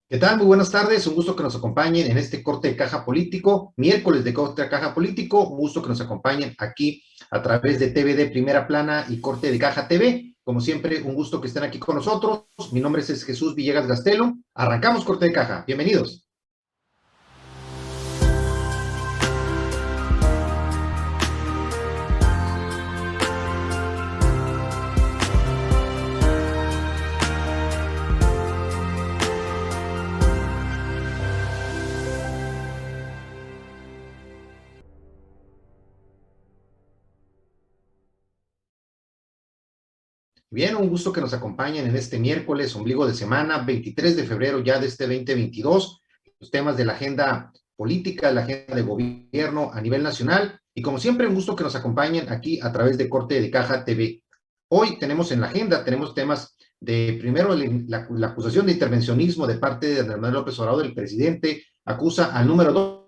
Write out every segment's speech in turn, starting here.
¿Qué tal? Muy buenas tardes. Un gusto que nos acompañen en este corte de caja político, miércoles de corte de caja político. Un gusto que nos acompañen aquí a través de TVD Primera Plana y Corte de Caja TV. Como siempre, un gusto que estén aquí con nosotros. Mi nombre es Jesús Villegas Gastelo. Arrancamos corte de caja. Bienvenidos. Bien, un gusto que nos acompañen en este miércoles, ombligo de semana, 23 de febrero ya de este 2022. Los temas de la agenda política, la agenda de gobierno a nivel nacional. Y como siempre, un gusto que nos acompañen aquí a través de Corte de Caja TV. Hoy tenemos en la agenda, tenemos temas de, primero, la acusación de intervencionismo de parte de Andrés Manuel López Obrador, el presidente acusa al número dos,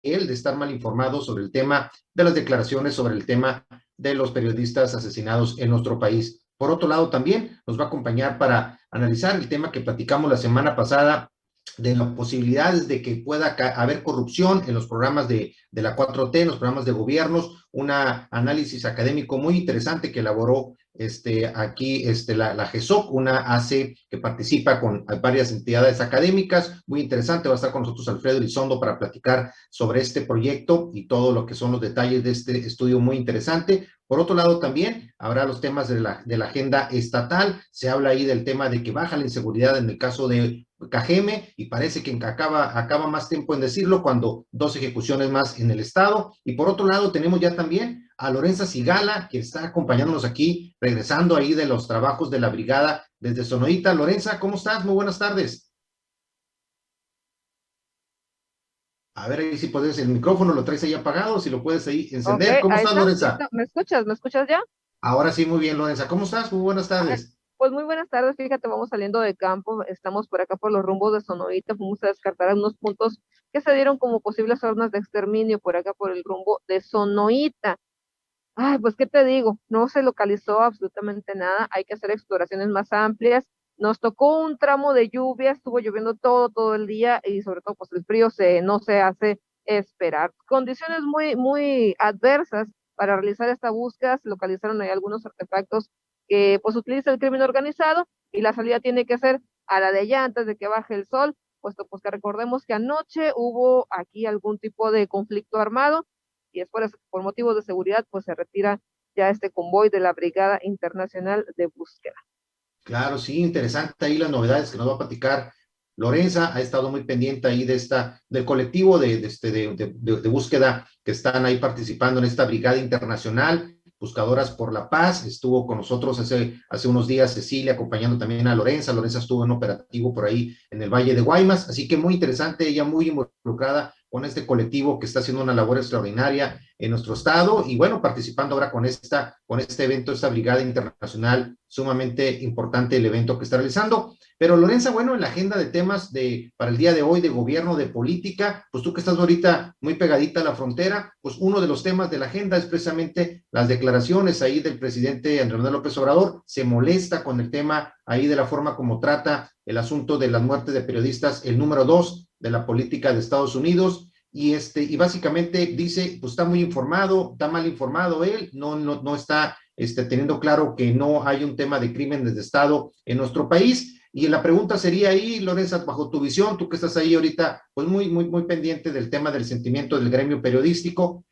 él, de estar mal informado sobre el tema de las declaraciones, sobre el tema de los periodistas asesinados en nuestro país. Por otro lado, también nos va a acompañar para analizar el tema que platicamos la semana pasada de las posibilidades de que pueda haber corrupción en los programas de la 4T, en los programas de gobiernos, un análisis académico muy interesante que elaboró aquí la GESOC, una ACE que participa con varias entidades académicas, muy interesante. Va a estar con nosotros Alfredo Elizondo para platicar sobre este proyecto y todo lo que son los detalles de este estudio muy interesante. Por otro lado, también habrá los temas de la agenda estatal. Se habla ahí del tema de que baja la inseguridad en el caso de Cajeme, y parece que acaba más tiempo en decirlo cuando dos ejecuciones más en el estado. Y por otro lado, tenemos ya también a Lorenza Sigala, que está acompañándonos aquí, regresando ahí de los trabajos de la brigada desde Sonoita. Lorenza, ¿cómo estás? Muy buenas tardes. A ver ahí si puedes, el micrófono lo traes ahí apagado, si lo puedes ahí Ok, encender. ¿Cómo ahí estás, está, ahí Lorenza? está. ¿Me escuchas? ¿Me escuchas ya? Ahora sí, muy bien, Lorenza. ¿Cómo estás? Muy buenas Ay, tardes. pues muy buenas tardes, fíjate, vamos saliendo de campo, estamos por acá por los rumbos de Sonorita, fuimos a descartar algunos puntos que se dieron como posibles zonas de exterminio por acá por el rumbo de Sonoita. Ay, pues qué te digo, no se localizó absolutamente nada, hay que hacer exploraciones más amplias. Nos tocó un tramo de lluvia, estuvo lloviendo todo el día y sobre todo pues el frío no se hace esperar. Condiciones muy adversas para realizar esta búsqueda, se localizaron ahí algunos artefactos que pues utiliza el crimen organizado y la salida tiene que ser a la de allá antes de que baje el sol, puesto pues que recordemos que anoche hubo aquí algún tipo de conflicto armado y es por motivos de seguridad, pues se retira ya este convoy de la Brigada Internacional de Búsqueda. Claro, sí, interesante ahí las novedades que nos va a platicar Lorenza. Ha estado muy pendiente ahí del colectivo de búsqueda que están ahí participando en esta brigada internacional, Buscadoras por la Paz. Estuvo con nosotros hace unos días Cecilia, acompañando también a Lorenza. Lorenza estuvo en operativo por ahí en el Valle de Guaymas, así que muy interesante, ella muy involucrada con este colectivo que está haciendo una labor extraordinaria en nuestro estado y bueno, participando ahora con este evento, esta brigada internacional, sumamente importante el evento que está realizando. Pero Lorenza, bueno, en la agenda de temas para el día de hoy de gobierno, de política, pues tú que estás ahorita muy pegadita a la frontera, pues uno de los temas de la agenda es precisamente las declaraciones ahí del presidente Andrés Manuel López Obrador. Se molesta con el tema ahí de la forma como trata el asunto de las muertes de periodistas, el número dos de la política de Estados Unidos, y básicamente dice, pues está muy informado, está mal informado él, no está teniendo claro que no hay un tema de crímenes de Estado en nuestro país. Y la pregunta sería ahí, Lorenza, bajo tu visión, tú que estás ahí ahorita, pues muy pendiente del tema del sentimiento del gremio periodístico,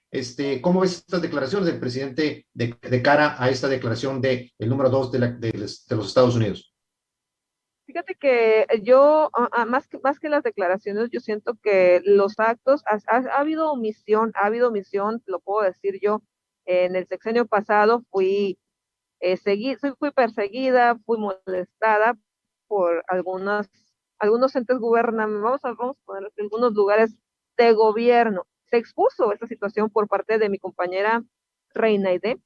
¿cómo ves estas declaraciones del presidente de cara a esta declaración de el número dos de los Estados Unidos? Fíjate que yo, más que las declaraciones, yo siento que los actos, ha habido omisión, lo puedo decir yo. En el sexenio pasado fui perseguida, fui molestada por algunos entes gubernamentales, vamos a poner algunos lugares de gobierno. Se expuso esta situación por parte de mi compañera Reina Aide,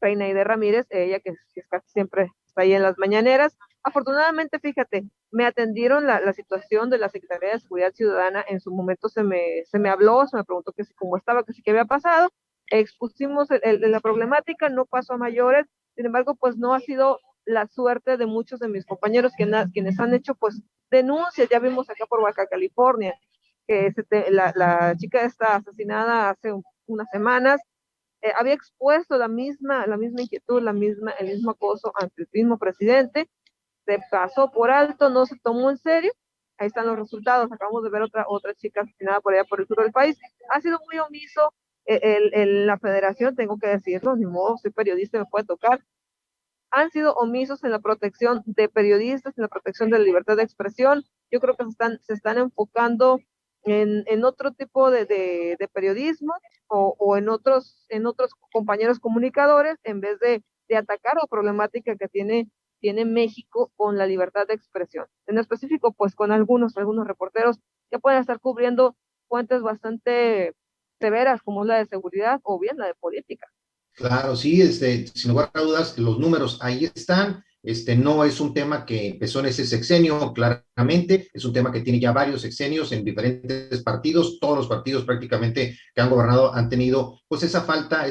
Reina Aide Ramírez, ella que casi siempre está ahí en las mañaneras. Afortunadamente, fíjate, me atendieron la situación de la Secretaría de Seguridad Ciudadana. En su momento se me habló, se me preguntó que si cómo estaba, que si qué había pasado. Expusimos la problemática, no pasó a mayores. Sin embargo, pues no ha sido la suerte de muchos de mis compañeros quienes han hecho pues denuncias. Ya vimos acá por Baja California que la chica está asesinada hace unas semanas, había expuesto la misma inquietud, el mismo acoso ante el mismo presidente, se pasó por alto, no se tomó en serio. Ahí están los resultados. Acabamos de ver otra chica asesinada por allá por el sur del país. Ha sido muy omiso la federación, tengo que decirlo, ni modo, soy periodista, me puede tocar. Han sido omisos en la protección de periodistas, en la protección de la libertad de expresión. Yo creo que se están enfocando en otro tipo de periodismo o en otros compañeros comunicadores en vez de atacar la problemática que tiene México con la libertad de expresión. En específico, pues con algunos reporteros que pueden estar cubriendo fuentes bastante severas como la de seguridad o bien la de política. Claro, sí, sin lugar a dudas, los números ahí están. No es un tema que empezó en ese sexenio, claramente, es un tema que tiene ya varios sexenios en diferentes partidos. Todos los partidos prácticamente que han gobernado han tenido pues esa falta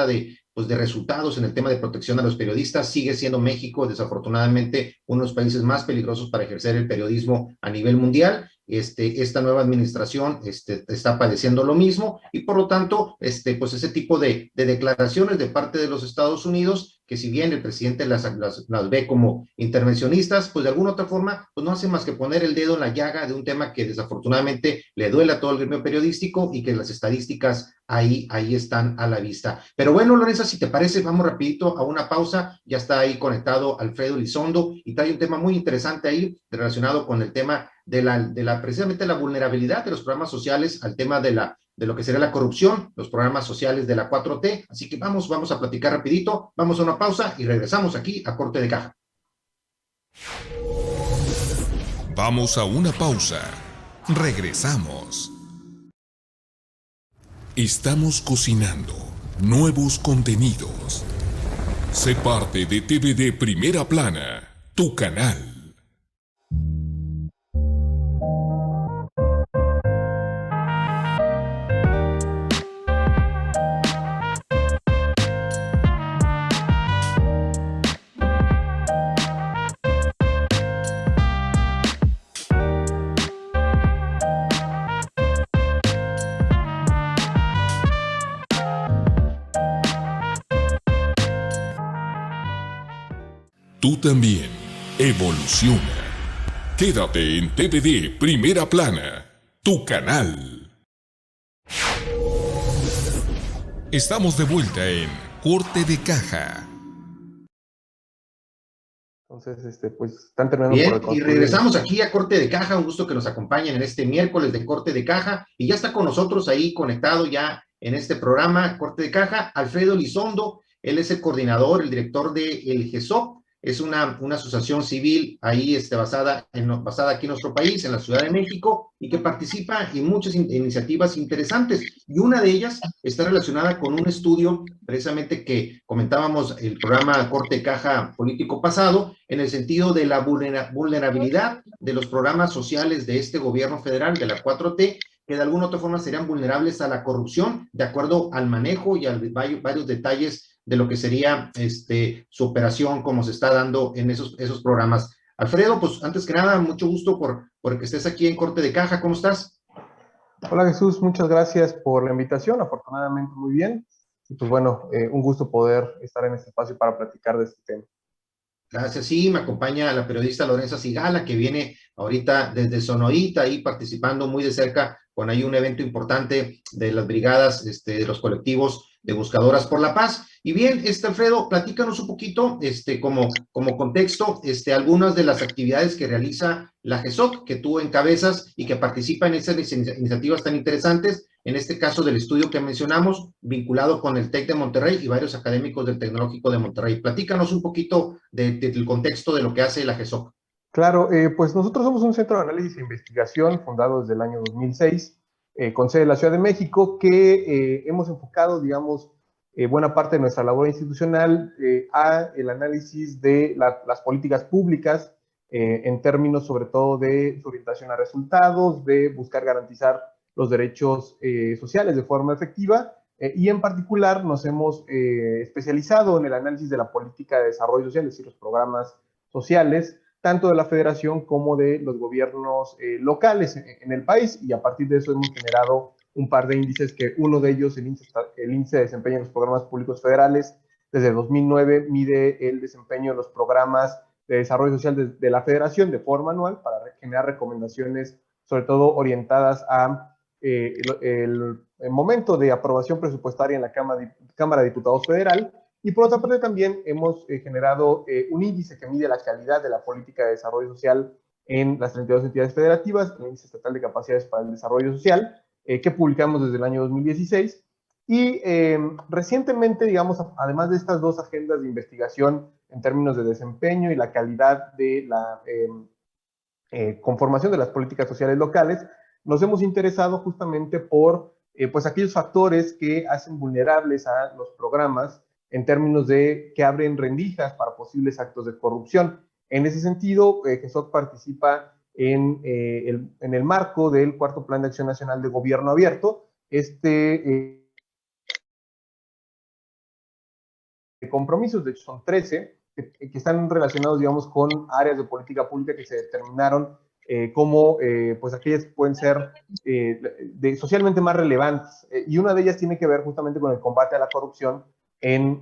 de resultados en el tema de protección a los periodistas. Sigue siendo México, desafortunadamente, uno de los países más peligrosos para ejercer el periodismo a nivel mundial. Esta nueva administración está padeciendo lo mismo y por lo tanto, pues ese tipo de declaraciones de parte de los Estados Unidos, que si bien el presidente las ve como intervencionistas, pues de alguna otra forma, pues no hace más que poner el dedo en la llaga de un tema que desafortunadamente le duele a todo el gremio periodístico y que las estadísticas ahí están a la vista. Pero bueno, Lorenza, si te parece, vamos rapidito a una pausa. Ya está ahí conectado Alfredo Elizondo y trae un tema muy interesante ahí relacionado con el tema precisamente la vulnerabilidad de los programas sociales al tema de lo que sería la corrupción, los programas sociales de la 4T. Así que vamos a platicar rapidito, vamos a una pausa y regresamos aquí a Corte de Caja. Vamos a una pausa. Regresamos. Estamos cocinando nuevos contenidos. Sé parte de TVD Primera Plana, tu canal. Tú también evoluciona. Quédate en TVD Primera Plana, tu canal. Estamos de vuelta en Corte de Caja. Entonces, pues están terminando Bien, por y reconstruir. regresamos aquí a Corte de Caja. Un gusto que nos acompañen en este miércoles de Corte de Caja. Y ya está con nosotros ahí conectado ya en este programa Corte de Caja, Alfredo Elizondo. Él es el coordinador, el director de el GESOP. Es una asociación civil ahí basada aquí en nuestro país, en la Ciudad de México, y que participa en muchas iniciativas interesantes. Y una de ellas está relacionada con un estudio precisamente que comentábamos el programa Corte de Caja político pasado, en el sentido de la vulnerabilidad de los programas sociales de este gobierno federal, de la 4T, que de alguna u otra forma serían vulnerables a la corrupción, de acuerdo al manejo y a varios detalles de lo que sería su operación, como se está dando en esos programas. Alfredo, pues antes que nada, mucho gusto por que estés aquí en Corte de Caja. ¿Cómo estás? Hola Jesús, muchas gracias por la invitación, afortunadamente muy bien. Y pues bueno, un gusto poder estar en este espacio para platicar de este tema. Gracias, sí, me acompaña la periodista Lorenza Sigala, que viene ahorita desde Sonoita, ahí participando muy de cerca con ahí un evento importante de las brigadas, de los colectivos de Buscadoras por la Paz. Y bien, Alfredo, platícanos un poquito, como contexto, algunas de las actividades que realiza la GESOC, que tú encabezas y que participa en esas iniciativas tan interesantes, en este caso del estudio que mencionamos, vinculado con el TEC de Monterrey y varios académicos del Tecnológico de Monterrey. Platícanos un poquito del contexto de lo que hace la GESOC. Claro, pues nosotros somos un centro de análisis e investigación fundado desde el año 2006, con sede en la Ciudad de México, que hemos enfocado, digamos, buena parte de nuestra labor institucional a el análisis de las políticas públicas en términos sobre todo de su orientación a resultados, de buscar garantizar los derechos sociales de forma efectiva, y en particular nos hemos especializado en el análisis de la política de desarrollo social, es decir, los programas sociales, tanto de la federación como de los gobiernos locales en el país, y a partir de eso hemos generado un par de índices, que uno de ellos, el índice de desempeño en los programas públicos federales, desde 2009 mide el desempeño de los programas de desarrollo social de la federación de forma anual para generar recomendaciones, sobre todo orientadas a el momento de aprobación presupuestaria en la Cámara de Diputados Federal. Y por otra parte también hemos generado un índice que mide la calidad de la política de desarrollo social en las 32 entidades federativas, el índice estatal de capacidades para el desarrollo social, que publicamos desde el año 2016. Y recientemente, digamos, además de estas dos agendas de investigación en términos de desempeño y la calidad de la conformación de las políticas sociales locales, nos hemos interesado justamente por pues aquellos factores que hacen vulnerables a los programas en términos de que abren rendijas para posibles actos de corrupción. En ese sentido, GESOC participa en el marco del cuarto Plan de Acción Nacional de Gobierno Abierto, compromisos, de hecho son 13, que están relacionados, digamos, con áreas de política pública que se determinaron como pues aquellas que pueden ser socialmente más relevantes, y una de ellas tiene que ver justamente con el combate a la corrupción en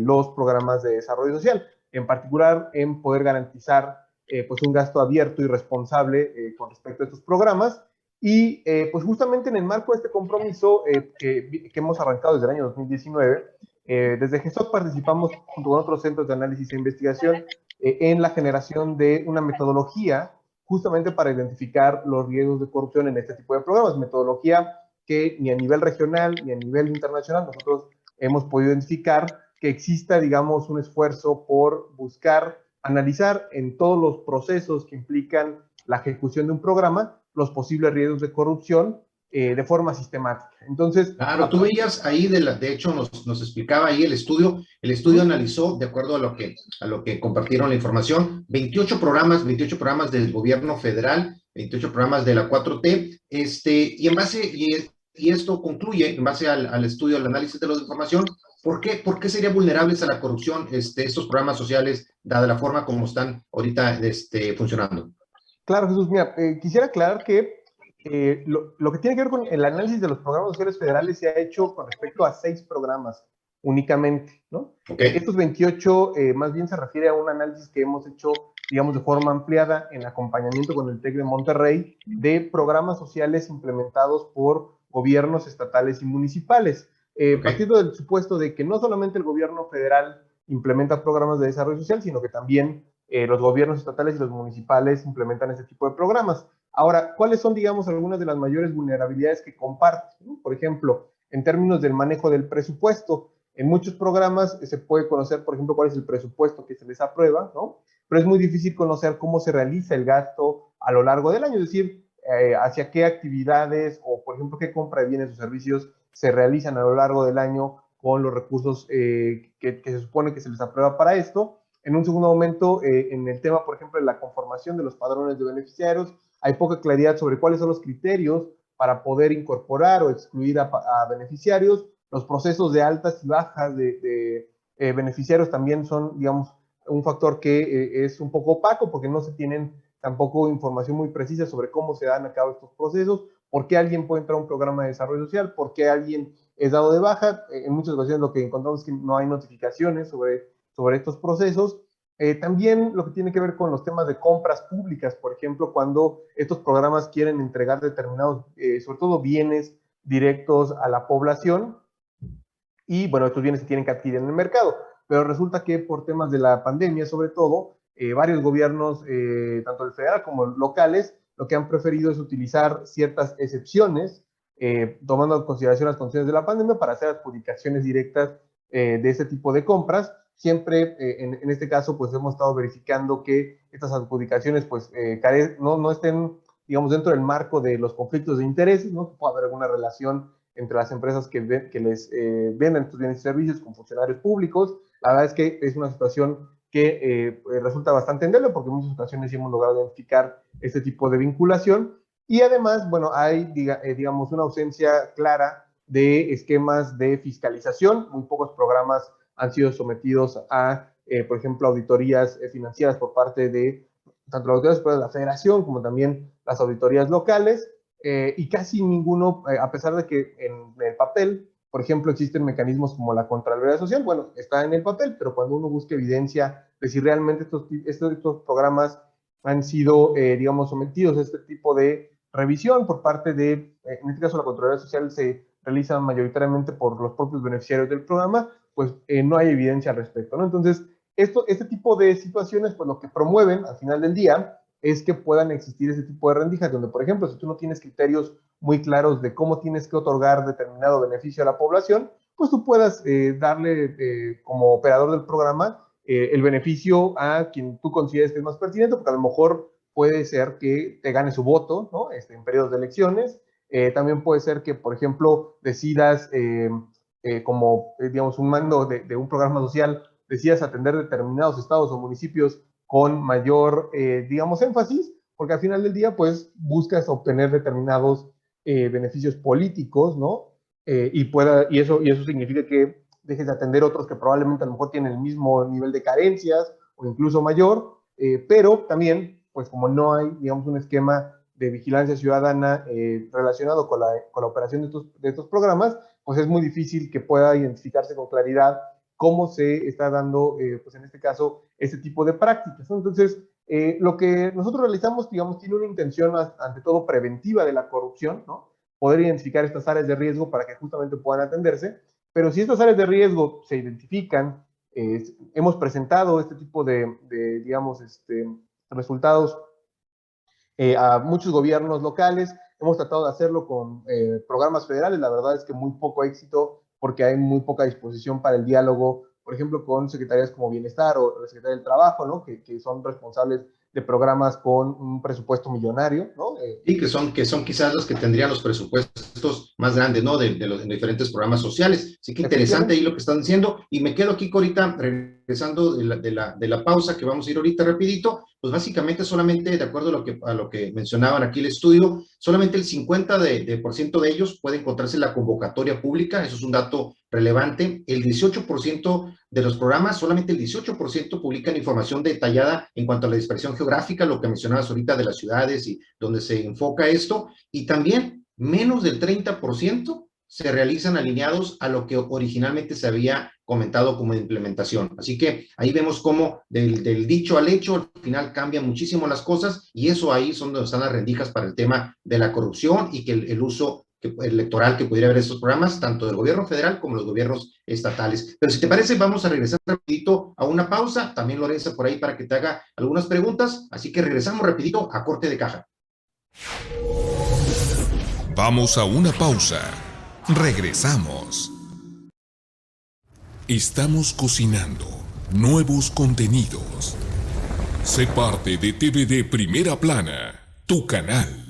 los programas de desarrollo social, en particular en poder garantizar pues un gasto abierto y responsable con respecto a estos programas. Y pues justamente en el marco de este compromiso que hemos arrancado desde el año 2019, desde GESOC participamos junto con otros centros de análisis e investigación en la generación de una metodología justamente para identificar los riesgos de corrupción en este tipo de programas, metodología que ni a nivel regional ni a nivel internacional nosotros hemos podido identificar que exista, digamos, un esfuerzo por buscar analizar en todos los procesos que implican la ejecución de un programa los posibles riesgos de corrupción de forma sistemática. Entonces, claro, tú veías ahí, de hecho nos explicaba ahí el estudio analizó, de acuerdo a lo que compartieron la información, 28 programas del gobierno federal, 28 programas de la 4T, y en base, y esto concluye, en base al estudio, al análisis de la información, ¿por qué serían vulnerables a la corrupción estos programas sociales, dada la forma como están ahorita funcionando? Claro, Jesús, mira, quisiera aclarar que lo que tiene que ver con el análisis de los programas sociales federales se ha hecho con respecto a 6 programas únicamente, ¿no? Okay. Estos 28 más bien se refiere a un análisis que hemos hecho, digamos, de forma ampliada en acompañamiento con el TEC de Monterrey de programas sociales implementados por gobiernos estatales y municipales. Partiendo del supuesto de que no solamente el gobierno federal implementa programas de desarrollo social, sino que también los gobiernos estatales y los municipales implementan este tipo de programas. Ahora, ¿cuáles son, digamos, algunas de las mayores vulnerabilidades que comparten? Por ejemplo, en términos del manejo del presupuesto, en muchos programas se puede conocer, por ejemplo, cuál es el presupuesto que se les aprueba, ¿no? Pero es muy difícil conocer cómo se realiza el gasto a lo largo del año, es decir, hacia qué actividades o, por ejemplo, qué compra de bienes o servicios se realizan a lo largo del año con los recursos que se supone que se les aprueba para esto. En un segundo momento, en el tema, por ejemplo, de la conformación de los padrones de beneficiarios, hay poca claridad sobre cuáles son los criterios para poder incorporar o excluir a beneficiarios. Los procesos de altas y bajas de beneficiarios también son, digamos, un factor que es un poco opaco porque no se tienen tampoco información muy precisa sobre cómo se dan a cabo estos procesos, por qué alguien puede entrar a un programa de desarrollo social, por qué alguien es dado de baja. En muchas ocasiones lo que encontramos es que no hay notificaciones sobre estos procesos. También lo que tiene que ver con los temas de compras públicas, por ejemplo, cuando estos programas quieren entregar determinados, sobre todo bienes directos a la población, y bueno, estos bienes se tienen que adquirir en el mercado, pero resulta que por temas de la pandemia, sobre todo, varios gobiernos, tanto el federal como locales, lo que han preferido es utilizar ciertas excepciones, tomando en consideración las condiciones de la pandemia para hacer adjudicaciones directas de este tipo de compras. Siempre, en este caso, pues hemos estado verificando que estas adjudicaciones pues no estén, digamos, dentro del marco de los conflictos de intereses, ¿no? Que pueda haber alguna relación entre las empresas que les venden estos bienes y servicios con funcionarios públicos. La verdad es que es una situación que resulta bastante endeble porque en muchas ocasiones sí hemos logrado identificar este tipo de vinculación. Y además, bueno, hay, digamos, una ausencia clara de esquemas de fiscalización. Muy pocos programas han sido sometidos a, por ejemplo, auditorías financieras por parte de tanto las auditorías de la federación como también las auditorías locales, y casi ninguno, a pesar de que en el papel, por ejemplo, existen mecanismos como la Contraloría Social, bueno, está en el papel, pero cuando uno busca evidencia de si realmente estos programas han sido, digamos, sometidos a este tipo de revisión por parte de, en este caso la Contraloría Social se realiza mayoritariamente por los propios beneficiarios del programa, pues no hay evidencia al respecto, ¿no? Entonces, este tipo de situaciones, pues lo que promueven al final del día es que puedan existir ese tipo de rendijas, donde, por ejemplo, si tú no tienes criterios muy claros de cómo tienes que otorgar determinado beneficio a la población, pues tú puedas darle como operador del programa el beneficio a quien tú consideres que es más pertinente, porque a lo mejor puede ser que te gane su voto, ¿no? En periodos de elecciones. También puede ser que, por ejemplo, decidas como, digamos, un mando de un programa social, decidas atender determinados estados o municipios con mayor, digamos, énfasis, porque al final del día, pues, buscas obtener determinados beneficios políticos, ¿no? Y eso significa que dejes de atender otros que probablemente a lo mejor tienen el mismo nivel de carencias o incluso mayor, pero también, pues como no hay, digamos, un esquema de vigilancia ciudadana relacionado con la operación de estos programas, pues es muy difícil que pueda identificarse con claridad cómo se está dando, pues en este caso, este tipo de prácticas, ¿no? Entonces, lo que nosotros realizamos, digamos, tiene una intención ante todo preventiva de la corrupción, ¿no? Poder identificar estas áreas de riesgo para que justamente puedan atenderse, pero si estas áreas de riesgo se identifican, hemos presentado este tipo de digamos, resultados a muchos gobiernos locales, hemos tratado de hacerlo con programas federales, la verdad es que muy poco éxito porque hay muy poca disposición para el diálogo, por ejemplo, con secretarías como Bienestar o la Secretaría del Trabajo, ¿no? Que son responsables de programas con un presupuesto millonario, ¿no? Sí, que son quizás los que tendrían los presupuestos más grandes, ¿no? De los diferentes programas sociales. Así que interesante ahí lo que están diciendo. Y me quedo aquí ahorita, regresando de la pausa que vamos a ir ahorita rapidito, pues básicamente solamente, de acuerdo a lo que mencionaban aquí el estudio, solamente el 50% de ellos puede encontrarse en la convocatoria pública, eso es un dato relevante. El 18% de los programas, solamente el 18% publican información detallada en cuanto a la dispersión geográfica, lo que mencionabas ahorita de las ciudades y donde se enfoca esto, y también menos del 30% se realizan alineados a lo que originalmente se había comentado como implementación. Así que ahí vemos cómo del dicho al hecho, al final cambian muchísimo las cosas, y eso ahí son donde están las rendijas para el tema de la corrupción y que el uso electoral que pudiera haber estos programas, tanto del gobierno federal como los gobiernos estatales. Pero si te parece, vamos a regresar rapidito a una pausa, también Lorenza por ahí para que te haga algunas preguntas, así que regresamos rapidito a corte de caja. Vamos a una pausa. Regresamos. Estamos cocinando nuevos contenidos. Sé parte de TVD Primera Plana, tu canal.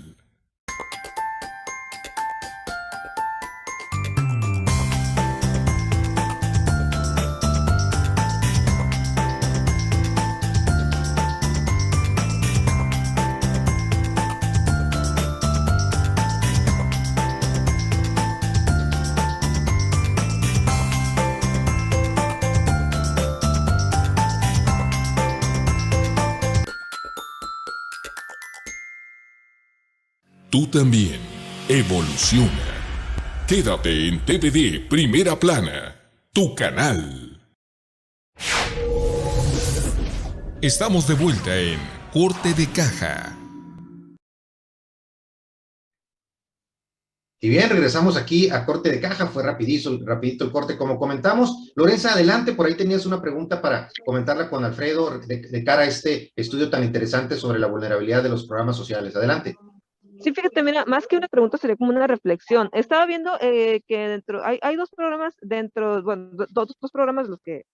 Tú también evoluciona. Quédate en TVD Primera Plana, tu canal. Estamos de vuelta en Corte de Caja. Y bien, regresamos aquí a corte de caja, fue rapidito el corte como comentamos. Lorenza, adelante, por ahí tenías una pregunta para comentarla con Alfredo de cara a este estudio tan interesante sobre la vulnerabilidad de los programas sociales. Adelante. Sí, fíjate, mira, más que una pregunta sería como una reflexión. Estaba viendo que hay dos programas bueno, dos programas los que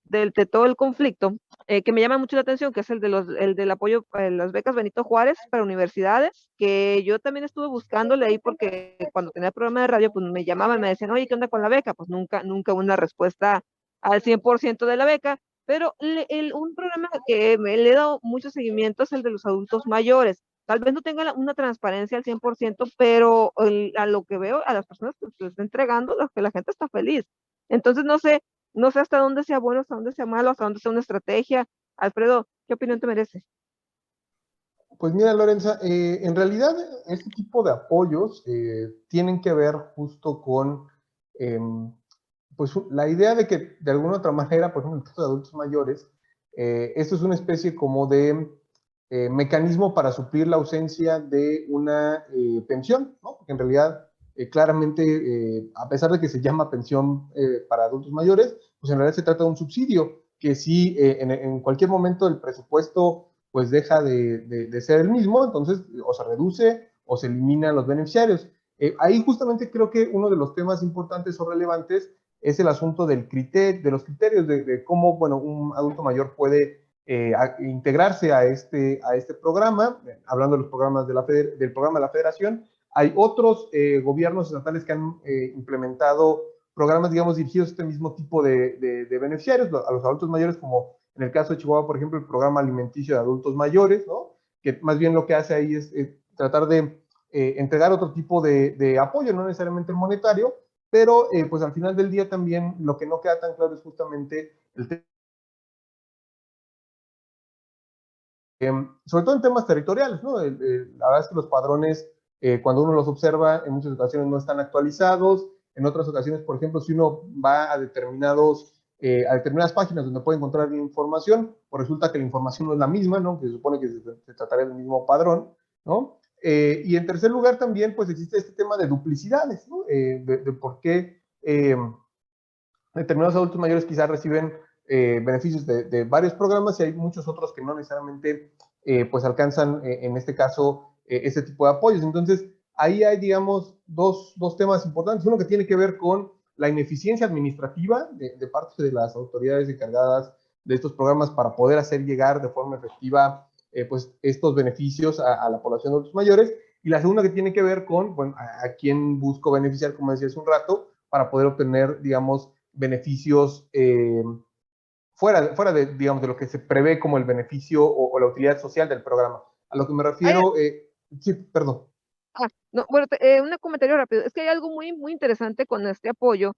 de todo el conflicto, que me llama mucho la atención, que es el del apoyo a las becas Benito Juárez para universidades, que yo también estuve buscándole ahí porque cuando tenía el programa de radio, pues me llamaban, me decían, oye, ¿qué onda con la beca? Pues nunca una respuesta al 100% de la beca, pero un programa que le he dado mucho seguimiento es el de los adultos mayores. Tal vez no tenga una transparencia al 100%, pero a lo que veo, a las personas que se les está entregando, lo que la gente está feliz. Entonces, no sé hasta dónde sea bueno, hasta dónde sea malo, hasta dónde sea una estrategia. Alfredo, ¿qué opinión te merece? Pues mira, Lorenza, en realidad este tipo de apoyos tienen que ver justo con pues la idea de que de alguna otra manera, por ejemplo, en el caso de adultos mayores, esto es una especie como de mecanismo para suplir la ausencia de una pensión, ¿no? Porque en realidad, claramente, a pesar de que se llama pensión para adultos mayores, pues en realidad se trata de un subsidio que si en cualquier momento el presupuesto pues deja de ser el mismo, entonces o se reduce o se eliminan los beneficiarios. Ahí justamente creo que uno de los temas importantes o relevantes es el asunto de los criterios de cómo, bueno, un adulto mayor puede integrarse a este programa, hablando de los programas del programa de la Federación. Hay otros gobiernos estatales que han implementado programas, digamos, dirigidos a este mismo tipo de beneficiarios, a los adultos mayores, como en el caso de Chihuahua, por ejemplo, el programa alimenticio de adultos mayores, ¿no? Que más bien lo que hace ahí es tratar de entregar otro tipo de apoyo, no necesariamente el monetario, pero pues al final del día también lo que no queda tan claro es justamente el tema, sobre todo en temas territoriales, ¿no? La verdad es que los padrones, cuando uno los observa, en muchas ocasiones no están actualizados, en otras ocasiones, por ejemplo, si uno va a determinadas páginas donde puede encontrar información, pues resulta que la información no es la misma, ¿no? Que se supone que se trataría del mismo padrón, ¿no? Y en tercer lugar también, pues existe este tema de duplicidades, ¿no? De por qué determinados adultos mayores quizás reciben beneficios de varios programas y hay muchos otros que no necesariamente pues alcanzan en este caso este tipo de apoyos. Entonces, ahí hay, digamos, dos temas importantes. Uno que tiene que ver con la ineficiencia administrativa de parte de las autoridades encargadas de estos programas para poder hacer llegar de forma efectiva pues estos beneficios a la población de adultos mayores. Y la segunda que tiene que ver con, bueno, a quién busco beneficiar, como decía hace un rato, para poder obtener, digamos, beneficios fuera digamos, de lo que se prevé como el beneficio o la utilidad social del programa. A lo que me Hay, refiero, sí, perdón. no, bueno, un comentario rápido. Es que hay algo muy, muy interesante con este apoyo,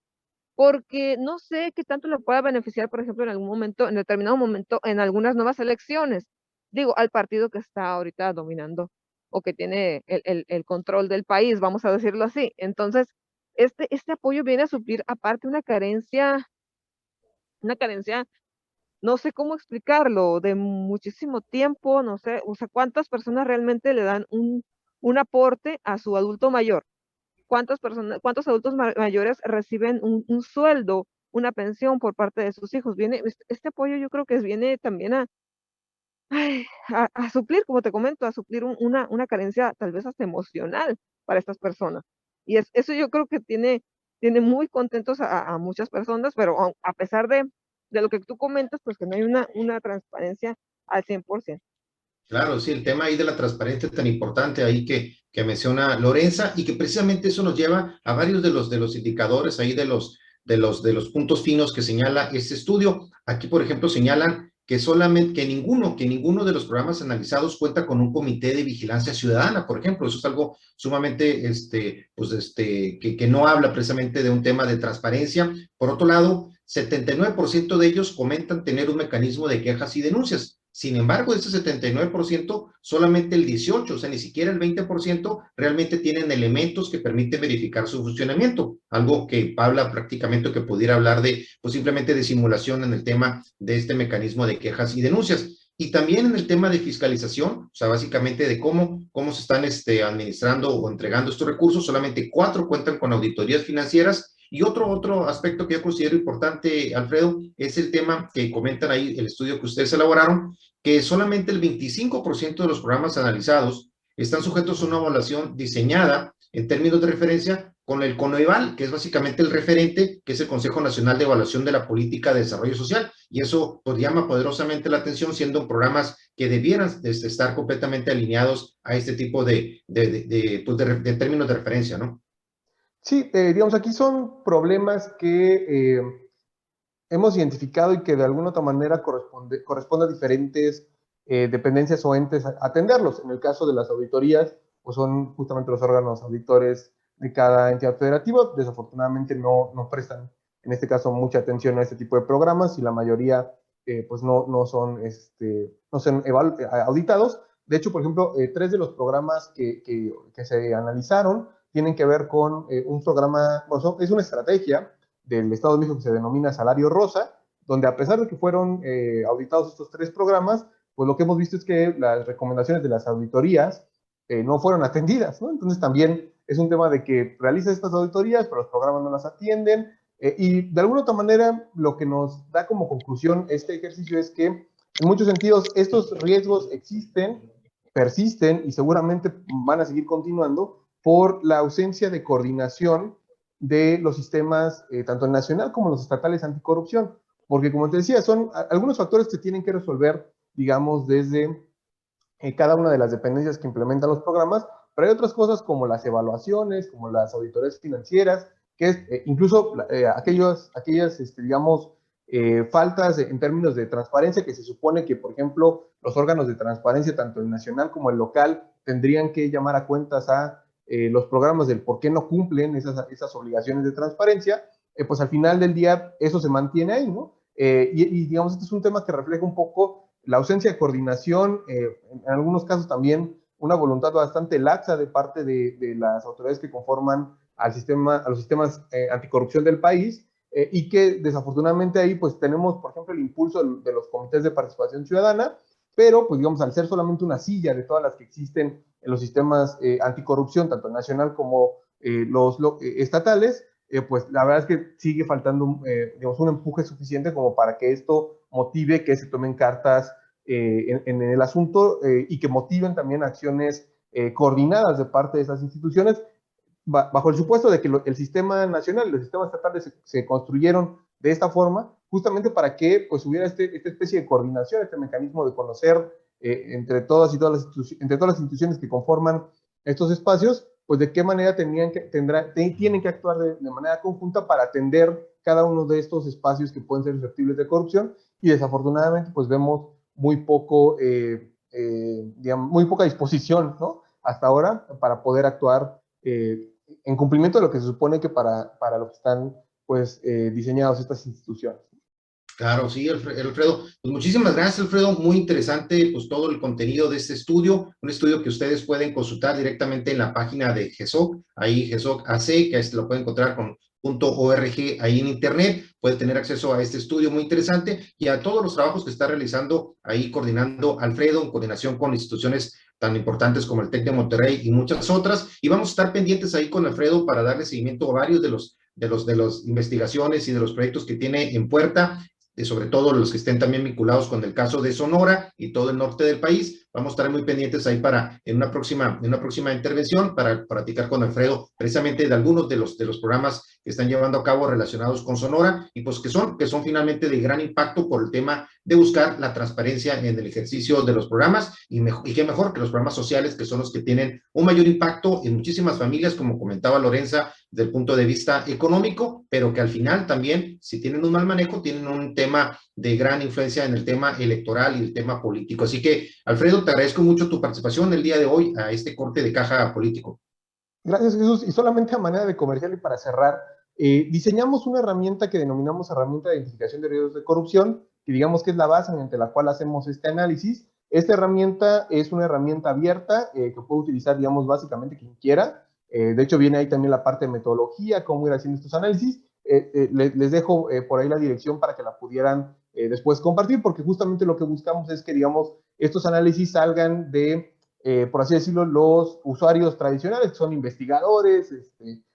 porque no sé qué tanto le pueda beneficiar, por ejemplo, en algún momento, en determinado momento, en algunas nuevas elecciones. Digo, al partido que está ahorita dominando o que tiene el control del país, vamos a decirlo así. Entonces, este apoyo viene a suplir aparte una carencia, no sé cómo explicarlo, de muchísimo tiempo, no sé, o sea, cuántas personas realmente le dan un aporte a su adulto mayor. ¿Cuántos adultos mayores reciben un sueldo, una pensión por parte de sus hijos? Este apoyo yo creo que viene también a suplir, como te comento, a suplir una carencia tal vez hasta emocional para estas personas. Y eso yo creo que tiene muy contentos a muchas personas, pero a pesar de lo que tú comentas, pues que no hay una transparencia al 100%. Claro, sí, el tema ahí de la transparencia tan importante ahí que menciona Lorenza y que precisamente eso nos lleva a varios de los indicadores ahí de los puntos finos que señala este estudio. Aquí, por ejemplo, señalan que que ninguno de los programas analizados cuenta con un comité de vigilancia ciudadana, por ejemplo. Eso es algo sumamente, que no habla precisamente de un tema de transparencia. Por otro lado, 79% de ellos comentan tener un mecanismo de quejas y denuncias. Sin embargo, de ese 79%, solamente el 18%, o sea, ni siquiera el 20%, realmente tienen elementos que permiten verificar su funcionamiento. Algo que habla prácticamente, que pudiera hablar de, pues simplemente de simulación en el tema de este mecanismo de quejas y denuncias. Y también en el tema de fiscalización, o sea, básicamente de cómo se están administrando o entregando estos recursos, solamente 4 cuentan con auditorías financieras. Y otro aspecto que yo considero importante, Alfredo, es el tema que comentan ahí, el estudio que ustedes elaboraron, que solamente el 25% de los programas analizados están sujetos a una evaluación diseñada en términos de referencia con el CONEVAL, que es básicamente el referente, que es el Consejo Nacional de Evaluación de la Política de Desarrollo Social, y eso pues llama poderosamente la atención, siendo programas que debieran estar completamente alineados a este tipo de términos de referencia, ¿no? Sí, digamos, aquí son problemas que hemos identificado y que de alguna otra manera corresponde a diferentes dependencias o entes a atenderlos. En el caso de las auditorías, pues son justamente los órganos auditores de cada entidad federativa. Desafortunadamente no prestan, en este caso, mucha atención a este tipo de programas y la mayoría pues no son auditados. De hecho, por ejemplo, 3 de los programas que se analizaron tienen que ver con un programa, bueno, es una estrategia del Estado de México que se denomina Salario Rosa, donde a pesar de que fueron auditados estos 3 programas, pues lo que hemos visto es que las recomendaciones de las auditorías no fueron atendidas, ¿no? Entonces también es un tema de que realizas estas auditorías, pero los programas no las atienden, y de alguna otra manera lo que nos da como conclusión este ejercicio es que en muchos sentidos estos riesgos existen, persisten y seguramente van a seguir continuando por la ausencia de coordinación de los sistemas, tanto el nacional como los estatales anticorrupción, porque como te decía, son algunos factores que tienen que resolver, digamos, desde cada una de las dependencias que implementan los programas, pero hay otras cosas como las evaluaciones, como las auditorías financieras, que es incluso aquellas digamos, faltas en términos de transparencia que se supone que, por ejemplo, los órganos de transparencia, tanto el nacional como el local, tendrían que llamar a cuentas a los programas del por qué no cumplen esas obligaciones de transparencia, pues al final del día eso se mantiene ahí, ¿no? Y digamos, este es un tema que refleja un poco la ausencia de coordinación, en algunos casos también una voluntad bastante laxa de parte de las autoridades que conforman a los sistemas anticorrupción del país, y que desafortunadamente ahí pues tenemos, por ejemplo, el impulso de los comités de participación ciudadana, pero pues digamos, al ser solamente una silla de todas las que existen en los sistemas anticorrupción, tanto nacional como los estatales, pues la verdad es que sigue faltando digamos, un empuje suficiente como para que esto motive que se tomen cartas en el asunto, y que motiven también acciones coordinadas de parte de esas instituciones, bajo el supuesto de que el sistema nacional y los sistemas estatales se construyeron de esta forma, justamente para que pues, hubiera esta especie de coordinación, este mecanismo de conocer entre todas las instituciones que conforman estos espacios, pues de qué manera tienen que actuar de manera conjunta para atender cada uno de estos espacios que pueden ser susceptibles de corrupción, y desafortunadamente pues vemos digamos, muy poca disposición, ¿no? Hasta ahora para poder actuar en cumplimiento de lo que se supone que para lo que están pues diseñados estas instituciones. Claro, sí, Alfredo. Pues muchísimas gracias, Alfredo. Muy interesante, pues todo el contenido de este estudio, un estudio que ustedes pueden consultar directamente en la página de GESOC, ahí GESOC AC, que lo pueden encontrar con .org ahí en internet, puede tener acceso a este estudio muy interesante y a todos los trabajos que está realizando ahí coordinando Alfredo en coordinación con instituciones tan importantes como el TEC de Monterrey y muchas otras, y vamos a estar pendientes ahí con Alfredo para darle seguimiento a varios de las investigaciones y de los proyectos que tiene en puerta, sobre todo los que estén también vinculados con el caso de Sonora y todo el norte del país. Vamos a estar muy pendientes ahí en una próxima intervención para platicar con Alfredo precisamente de algunos de los programas que están llevando a cabo relacionados con Sonora y pues que son finalmente de gran impacto por el tema de buscar la transparencia en el ejercicio de los programas y qué mejor que los programas sociales, que son los que tienen un mayor impacto en muchísimas familias, como comentaba Lorenza, desde el punto de vista económico, pero que al final también, si tienen un mal manejo, tienen un tema de gran influencia en el tema electoral y el tema político. Así que, Alfredo, te agradezco mucho tu participación el día de hoy a este corte de caja político. Gracias, Jesús. Y solamente a manera de comercial y para cerrar, diseñamos una herramienta que denominamos herramienta de identificación de riesgos de corrupción, que digamos que es la base mediante la cual hacemos este análisis. Esta herramienta es una herramienta abierta que puede utilizar, digamos, básicamente quien quiera. De hecho, viene ahí también la parte de metodología, cómo ir haciendo estos análisis. Les dejo por ahí la dirección para que la pudieran después compartir, porque justamente lo que buscamos es que, digamos, estos análisis salgan de, por así decirlo, los usuarios tradicionales, que son investigadores,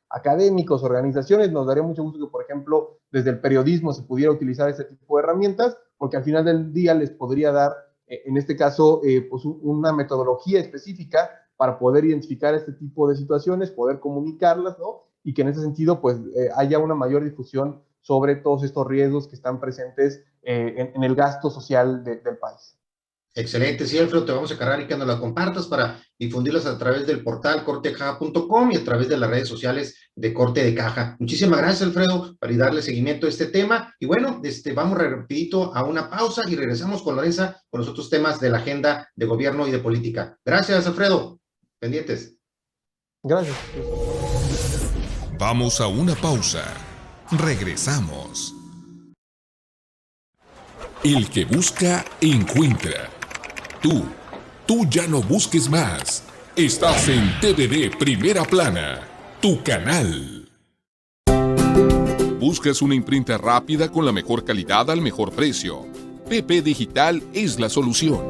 académicos, organizaciones. Nos daría mucho gusto que, por ejemplo, desde el periodismo se pudiera utilizar este tipo de herramientas, porque al final del día les podría dar, en este caso, pues una metodología específica para poder identificar este tipo de situaciones, poder comunicarlas, ¿no? Y que en ese sentido, pues, haya una mayor difusión sobre todos estos riesgos que están presentes en el gasto social del país. Excelente, sí, Alfredo, te vamos a cargar y que nos la compartas para difundirlas a través del portal cortecaja.com y a través de las redes sociales de Corte de Caja. Muchísimas gracias, Alfredo, para darle seguimiento a este tema. Y bueno, vamos rapidito a una pausa y regresamos con Lorenza con los otros temas de la agenda de gobierno y de política. Gracias, Alfredo. Pendientes. Gracias. Vamos a una pausa. Regresamos. El que busca, encuentra. Tú ya no busques más. Estás en TVD Primera Plana, tu canal. ¿Buscas una imprenta rápida con la mejor calidad al mejor precio? PP Digital es la solución.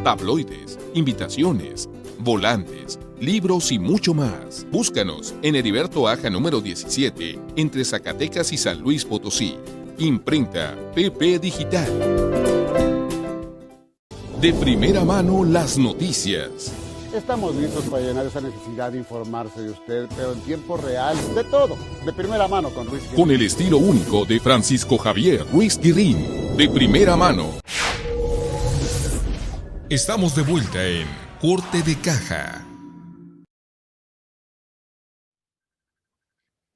Tabloides, invitaciones, volantes, libros y mucho más. Búscanos en Heriberto Aja número 17, entre Zacatecas y San Luis Potosí. Imprenta PP Digital. De primera mano las noticias. Estamos listos para llenar esa necesidad de informarse de usted, pero en tiempo real, de todo, de primera mano con Ruiz Guirrín. Con el estilo único de Francisco Javier Ruiz Guirrín, de primera mano. Estamos de vuelta en Corte de Caja.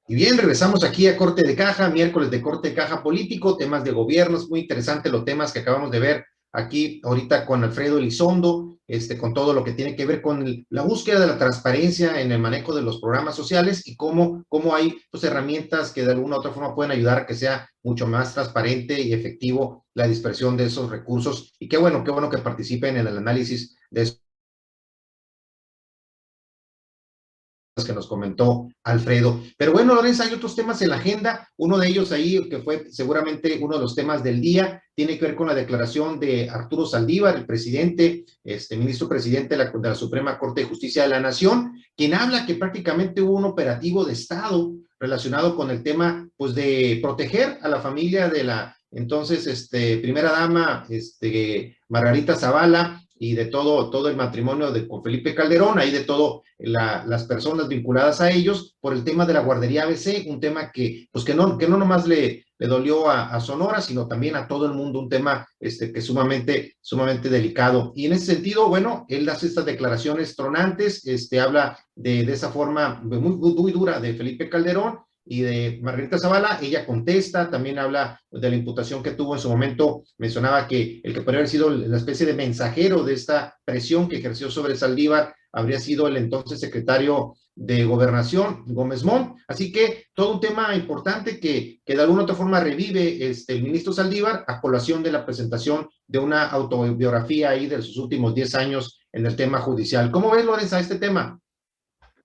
Y bien, regresamos aquí a Corte de Caja, miércoles de Corte de Caja político, temas de gobierno. Es muy interesante los temas que acabamos de ver aquí ahorita con Alfredo Elizondo, con todo lo que tiene que ver con la búsqueda de la transparencia en el manejo de los programas sociales y cómo hay pues, herramientas que de alguna u otra forma pueden ayudar a que sea mucho más transparente y efectivo la dispersión de esos recursos. Y qué bueno que participen en el análisis de eso que nos comentó Alfredo. Pero bueno, Lorenza, hay otros temas en la agenda. Uno de ellos ahí, que fue seguramente uno de los temas del día, tiene que ver con la declaración de Arturo Saldívar, el presidente, ministro presidente de la Suprema Corte de Justicia de la Nación, quien habla que prácticamente hubo un operativo de Estado relacionado con el tema, pues, de proteger a la familia de la entonces primera dama, Margarita Zavala, y de todo el matrimonio con Felipe Calderón, ahí de todo las personas vinculadas a ellos, por el tema de la guardería ABC, un tema que no nomás le dolió a Sonora, sino también a todo el mundo, un tema que es sumamente delicado. Y en ese sentido, bueno, él hace estas declaraciones tronantes, habla de esa forma muy dura de Felipe Calderón, y de Margarita Zavala. Ella contesta, también habla de la imputación que tuvo en su momento, mencionaba que el que podría haber sido la especie de mensajero de esta presión que ejerció sobre Saldívar habría sido el entonces secretario de Gobernación, Gómez Mont. Así que todo un tema importante que de alguna otra forma revive el ministro Saldívar a colación de la presentación de una autobiografía ahí de sus últimos 10 años en el tema judicial. ¿Cómo ves, Lorenza, este tema?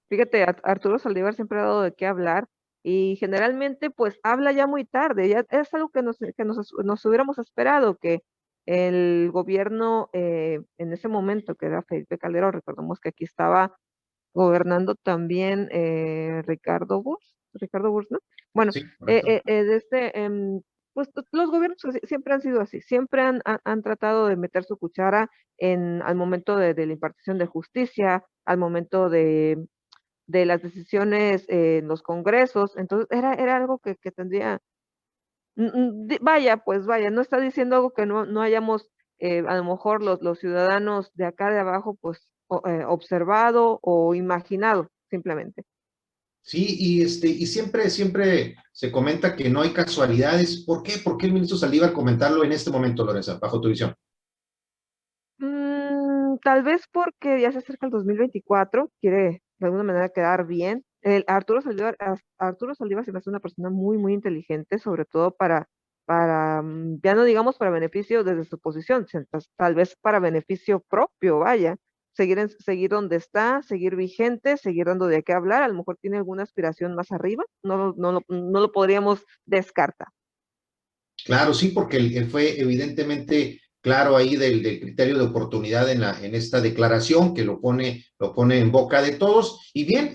Fíjate, Arturo Saldívar siempre ha dado de qué hablar y generalmente pues habla ya muy tarde, ya es algo que nos hubiéramos esperado, que el gobierno en ese momento, que era Felipe Calderón, recordemos que aquí estaba gobernando también Ricardo Burs, ¿no? Bueno, Sí, correcto. pues los gobiernos siempre han sido así, siempre han tratado de meter su cuchara al momento de la impartición de justicia, al momento de las decisiones en los congresos. Entonces era algo que tendría, vaya, no está diciendo algo que no hayamos, a lo mejor los ciudadanos de acá de abajo, pues, observado o imaginado, simplemente. Sí, y siempre se comenta que no hay casualidades. ¿Por qué? ¿Por qué el ministro Saldívar comentarlo en este momento, Lorenza, bajo tu visión? Tal vez porque ya se acerca el 2024, quiere de alguna manera quedar bien. Arturo Saldívar se me hace una persona muy, muy inteligente, sobre todo ya no digamos para beneficio desde su posición, sino tal vez para beneficio propio, vaya, seguir donde está, seguir vigente, seguir dando de qué hablar. A lo mejor tiene alguna aspiración más arriba, no lo podríamos descartar. Claro, sí, porque él fue evidentemente claro ahí del criterio de oportunidad en esta declaración que lo pone en boca de todos. Y bien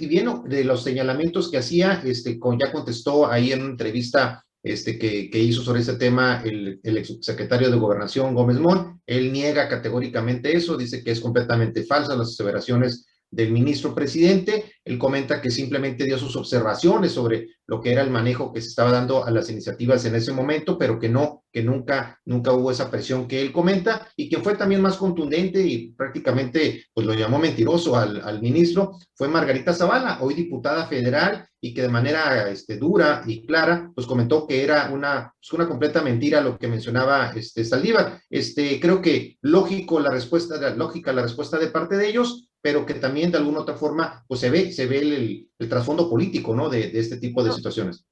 de los señalamientos que hacía, ya contestó ahí en una entrevista que hizo sobre ese tema el exsecretario de Gobernación, Gómez Mont. Él niega categóricamente eso, dice que es completamente falsa las aseveraciones del ministro presidente. Él comenta que simplemente dio sus observaciones sobre lo que era el manejo que se estaba dando a las iniciativas en ese momento, pero que nunca hubo esa presión que él comenta, y que fue también más contundente y prácticamente pues lo llamó mentiroso al ministro, fue Margarita Zavala, hoy diputada federal, y que de manera dura y clara pues comentó que era una completa mentira lo que mencionaba Saldívar. Creo que lógica la respuesta de parte de ellos, pero que también de alguna otra forma pues se ve el trasfondo político, ¿no? De este tipo de situaciones.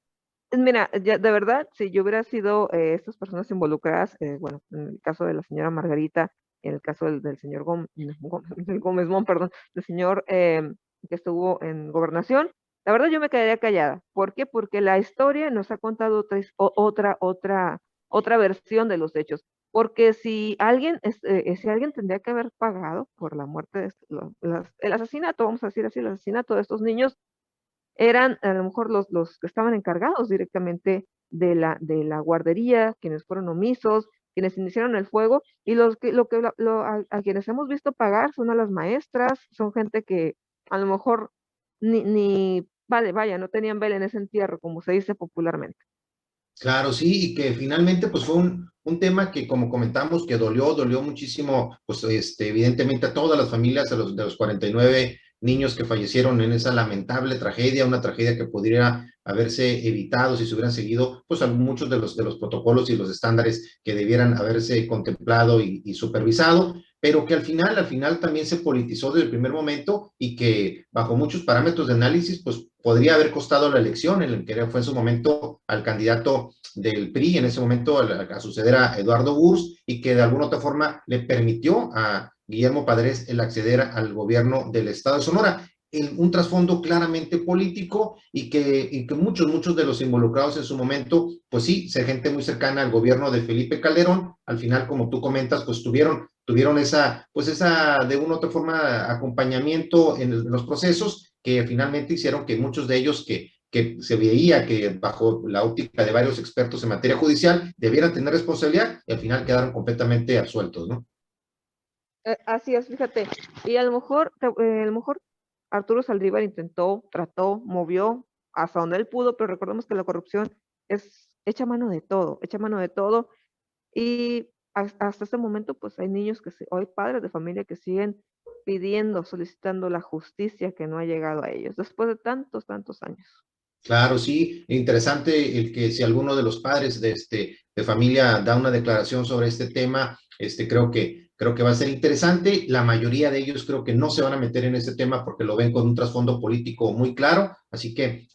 Mira, ya, de verdad, si yo hubiera sido estas personas involucradas, bueno, en el caso de la señora Margarita, en el caso del señor Gómez Mon, perdón, del señor que estuvo en gobernación, la verdad yo me quedaría callada. ¿Por qué? Porque la historia nos ha contado otra versión de los hechos. Porque si alguien tendría que haber pagado por la muerte el asesinato, vamos a decir así, el asesinato de estos niños, eran a lo mejor los que estaban encargados directamente de la guardería, quienes fueron omisos, quienes iniciaron el fuego, y a quienes hemos visto pagar son a las maestras, son gente que a lo mejor vaya, no tenían vela en ese entierro, como se dice popularmente. Claro, sí, y que finalmente pues fue un tema que, como comentamos, que dolió muchísimo, pues evidentemente a todas las familias de los 49 niños que fallecieron en esa lamentable tragedia, una tragedia que podría haberse evitado si se hubieran seguido pues muchos de los protocolos y los estándares que debieran haberse contemplado y supervisado, pero que al final también se politizó desde el primer momento, y que bajo muchos parámetros de análisis pues podría haber costado la elección en el que fue en su momento al candidato del PRI, en ese momento a suceder a Eduardo Burs, y que de alguna otra forma le permitió a Guillermo Padres el acceder al gobierno del estado de Sonora. Un trasfondo claramente político, y que muchos de los involucrados en su momento, pues sí, gente muy cercana al gobierno de Felipe Calderón, al final, como tú comentas, pues tuvieron esa de una u otra forma acompañamiento en los procesos, que finalmente hicieron que muchos de ellos que se veía que bajo la óptica de varios expertos en materia judicial debieran tener responsabilidad, y al final quedaron completamente absueltos, ¿no? Así es, fíjate, y a lo mejor Arturo Saldívar trató, movió hasta donde él pudo, pero recordemos que la corrupción echa mano de todo, y hasta este momento pues hay niños hay padres de familia que siguen solicitando la justicia que no ha llegado a ellos, después de tantos años. Claro, sí, interesante el que si alguno de los padres de familia da una declaración sobre este tema, creo que va a ser interesante. La mayoría de ellos creo que no se van a meter en este tema porque lo ven con un trasfondo político muy claro, así que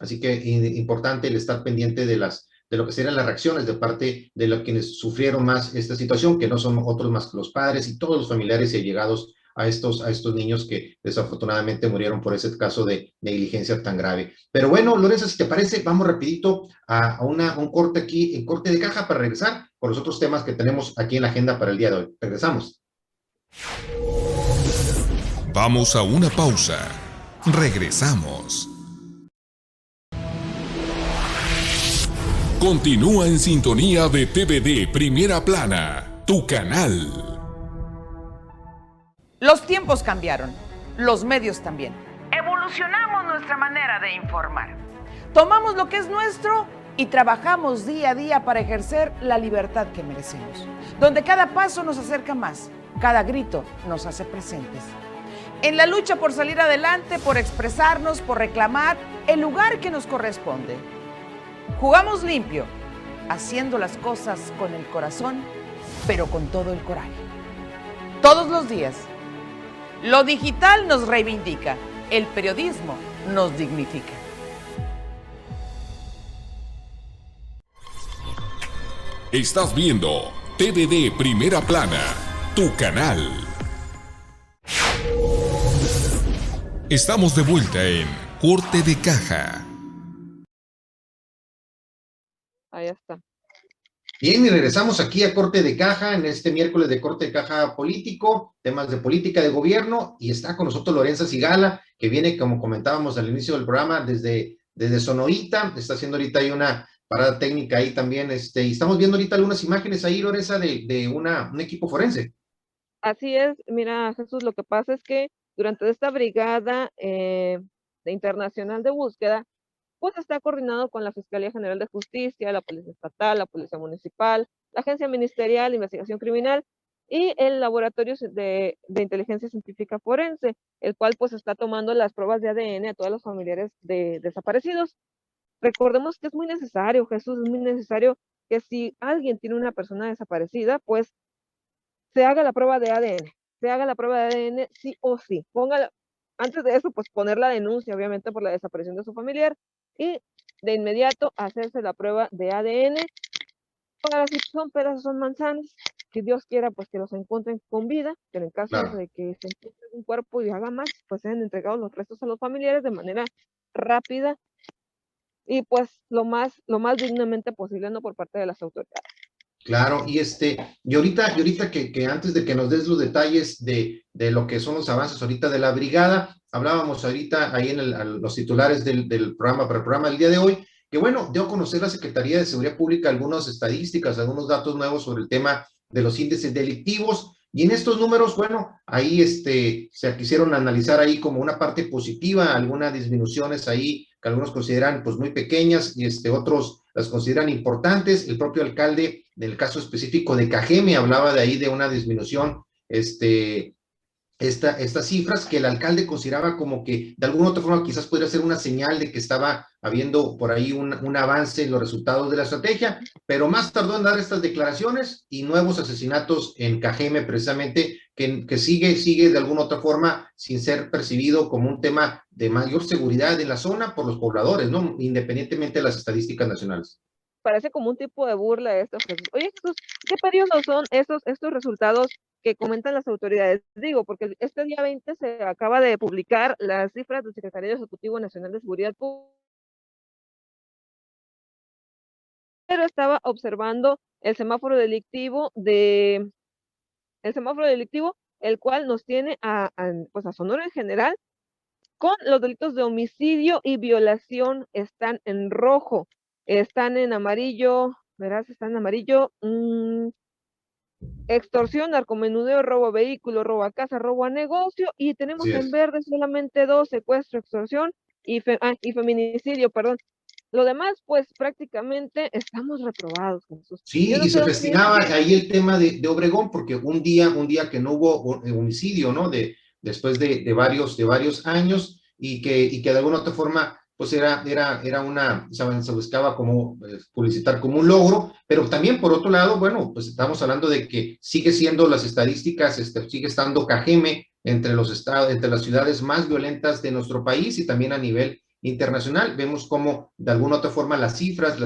importante el estar pendiente de lo que serían las reacciones de parte de los quienes sufrieron más esta situación, que no son otros más que los padres y todos los familiares y allegados a estos niños que desafortunadamente murieron por ese caso de negligencia tan grave. Pero bueno, Lorenza, si te parece, vamos rapidito a un corte aquí, en corte de caja, para regresar con los otros temas que tenemos aquí en la agenda para el día de hoy. Regresamos. Vamos a una pausa. Regresamos. Continúa en sintonía de TVD Primera Plana, tu canal. Los tiempos cambiaron, los medios también. Evolucionamos nuestra manera de informar. Tomamos lo que es nuestro y trabajamos día a día para ejercer la libertad que merecemos, donde cada paso nos acerca más, cada grito nos hace presentes. En la lucha por salir adelante, por expresarnos, por reclamar el lugar que nos corresponde. Jugamos limpio, haciendo las cosas con el corazón, pero con todo el coraje. Todos los días. Lo digital nos reivindica, el periodismo nos dignifica. Estás viendo TVD Primera Plana, tu canal. Estamos de vuelta en Corte de Caja. Ahí está. Bien, y regresamos aquí a Corte de Caja, en este miércoles de Corte de Caja político, temas de política de gobierno, y está con nosotros Lorenza Sigala, que viene, como comentábamos al inicio del programa, desde Sonoita, está haciendo ahorita ahí una parada técnica ahí también, y estamos viendo ahorita algunas imágenes ahí, Lorenza, de un equipo forense. Así es, mira, Jesús, lo que pasa es que Durante esta brigada internacional de búsqueda, pues está coordinado con la Fiscalía General de Justicia, la Policía Estatal, la Policía Municipal, la Agencia Ministerial de Investigación Criminal y el Laboratorio de Inteligencia Científica Forense, el cual pues está tomando las pruebas de ADN a todos los familiares de desaparecidos. Recordemos que es muy necesario, Jesús, es muy necesario que si alguien tiene una persona desaparecida, pues se haga la prueba de ADN, se haga la prueba de ADN sí o sí. Antes de eso, pues poner la denuncia, obviamente, por la desaparición de su familiar y de inmediato hacerse la prueba de ADN para si son pedazos, son manzanas, que Dios quiera, pues que los encuentren con vida, pero en caso Claro. de que se encuentre un cuerpo y haga más, pues sean entregados los restos a los familiares de manera rápida y pues lo más dignamente posible, ¿no? Por parte de las autoridades. Claro, y ahorita que antes de que nos des los detalles de lo que son los avances ahorita de la brigada, hablábamos ahorita ahí en los titulares del programa, para el programa del día de hoy, que bueno, dio a conocer la Secretaría de Seguridad Pública algunas estadísticas, algunos datos nuevos sobre el tema de los índices delictivos, y en estos números, bueno, ahí se quisieron analizar ahí como una parte positiva, algunas disminuciones ahí que algunos consideran pues muy pequeñas y otros las consideran importantes. El propio alcalde del caso específico de Cajeme hablaba de ahí de una disminución, estas cifras que el alcalde consideraba como que de alguna otra forma quizás podría ser una señal de que estaba habiendo por ahí un avance en los resultados de la estrategia, pero más tardó en dar estas declaraciones y nuevos asesinatos en Cajeme precisamente, que sigue de alguna otra forma sin ser percibido como un tema de mayor seguridad en la zona por los pobladores, ¿no? Independientemente de las estadísticas nacionales. Parece como un tipo de burla de esto, Jesús. Oye, Jesús, ¿qué periodos son estos resultados que comentan las autoridades? Digo, porque este día 20 se acaba de publicar las cifras del Secretario Ejecutivo Nacional de Seguridad Pública, pero estaba observando el semáforo delictivo, el cual nos tiene pues a Sonora en general, con los delitos de homicidio y violación están en rojo, están en amarillo, verás, están en amarillo, extorsión, narcomenudeo, robo a vehículo, robo a casa, robo a negocio, y tenemos en verde solamente 2, secuestro, extorsión y feminicidio, perdón. Lo demás, pues prácticamente estamos reprobados, Jesús. Sí, no y se festinaba ahí el tema de Obregón, porque un día que no hubo homicidio, ¿no? Después de varios años, y que de alguna otra forma, pues era se buscaba como publicitar como un logro, pero también por otro lado, bueno, pues estamos hablando de que sigue siendo las estadísticas, sigue estando Cajeme entre las ciudades más violentas de nuestro país y también a nivel internacional. Vemos cómo de alguna otra forma las cifras,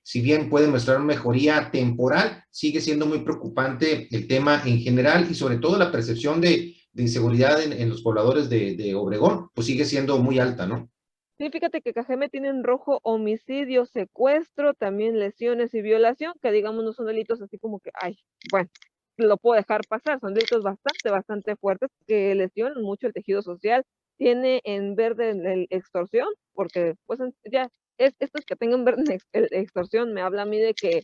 si bien pueden mostrar una mejoría temporal, sigue siendo muy preocupante el tema en general y sobre todo la percepción de inseguridad en los pobladores de Obregón, pues sigue siendo muy alta, ¿no? Sí, fíjate que Cajeme tiene en rojo homicidio, secuestro, también lesiones y violación, que digamos no son delitos así como que, ay, bueno, lo puedo dejar pasar, son delitos bastante fuertes que lesionan mucho el tejido social. Tiene en verde el extorsión, porque pues ya estos que tengan verde extorsión me habla a mí de que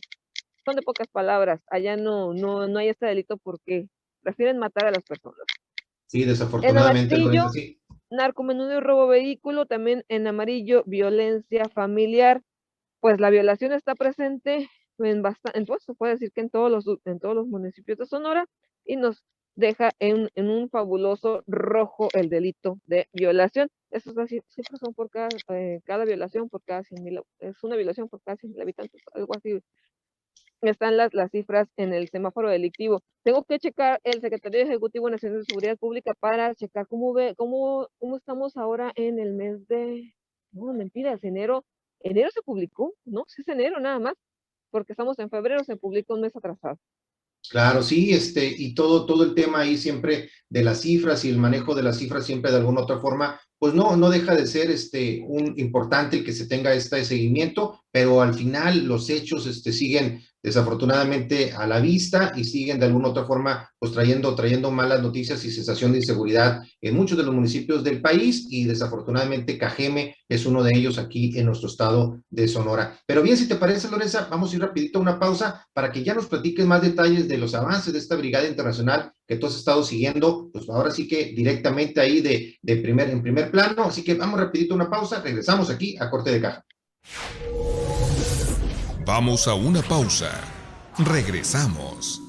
son de pocas palabras, allá no hay este delito porque prefieren matar a las personas. Sí, desafortunadamente. En amarillo, sí. Narcomenudeo y robo vehículo, también en amarillo, violencia familiar, pues la violación está presente entonces se puede decir que en todos los municipios de Sonora, y nos deja en un fabuloso rojo el delito de violación. Esas cifras son por cada violación, por cada 100,000, es una violación por cada 100,000 habitantes, algo así. Están las cifras en el semáforo delictivo. Tengo que checar el Secretario Ejecutivo Nacional de Seguridad Pública para checar cómo estamos ahora en el mes de, no, mentiras, enero se publicó, ¿no? Sí es enero nada más, porque estamos en febrero, se publicó un mes atrasado. Claro, sí, y todo el tema ahí siempre de las cifras y el manejo de las cifras siempre de alguna otra forma, pues no deja de ser un importante que se tenga este seguimiento, pero al final los hechos siguen desafortunadamente a la vista y siguen de alguna otra forma pues trayendo malas noticias y sensación de inseguridad en muchos de los municipios del país, y desafortunadamente Cajeme es uno de ellos aquí en nuestro estado de Sonora. Pero bien, si te parece, Lorenza, vamos a ir rapidito a una pausa para que ya nos platiques más detalles de los avances de esta brigada internacional que tú has estado siguiendo, pues ahora sí que directamente ahí en primer plano. Así que vamos rapidito a una pausa, regresamos aquí a Corte de Caja. Vamos a una pausa. Regresamos.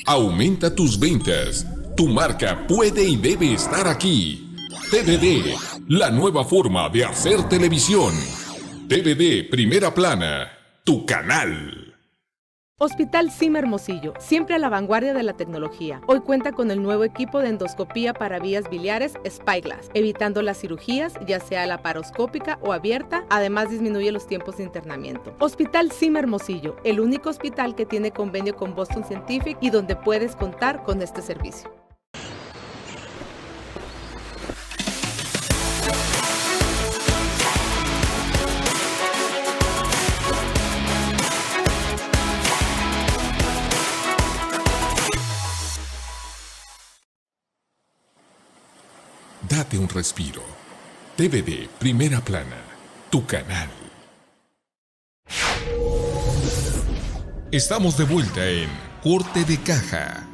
Aumenta tus ventas. Tu marca puede y debe estar aquí. TVD, la nueva forma de hacer televisión. TVD Primera Plana, tu canal. Hospital CIM Hermosillo, siempre a la vanguardia de la tecnología. Hoy cuenta con el nuevo equipo de endoscopía para vías biliares Spyglass, evitando las cirugías, ya sea laparoscópica o abierta, además disminuye los tiempos de internamiento. Hospital CIM Hermosillo, el único hospital que tiene convenio con Boston Scientific y donde puedes contar con este servicio. Date un respiro. TVD Primera Plana, tu canal. Estamos de vuelta en Corte de Caja.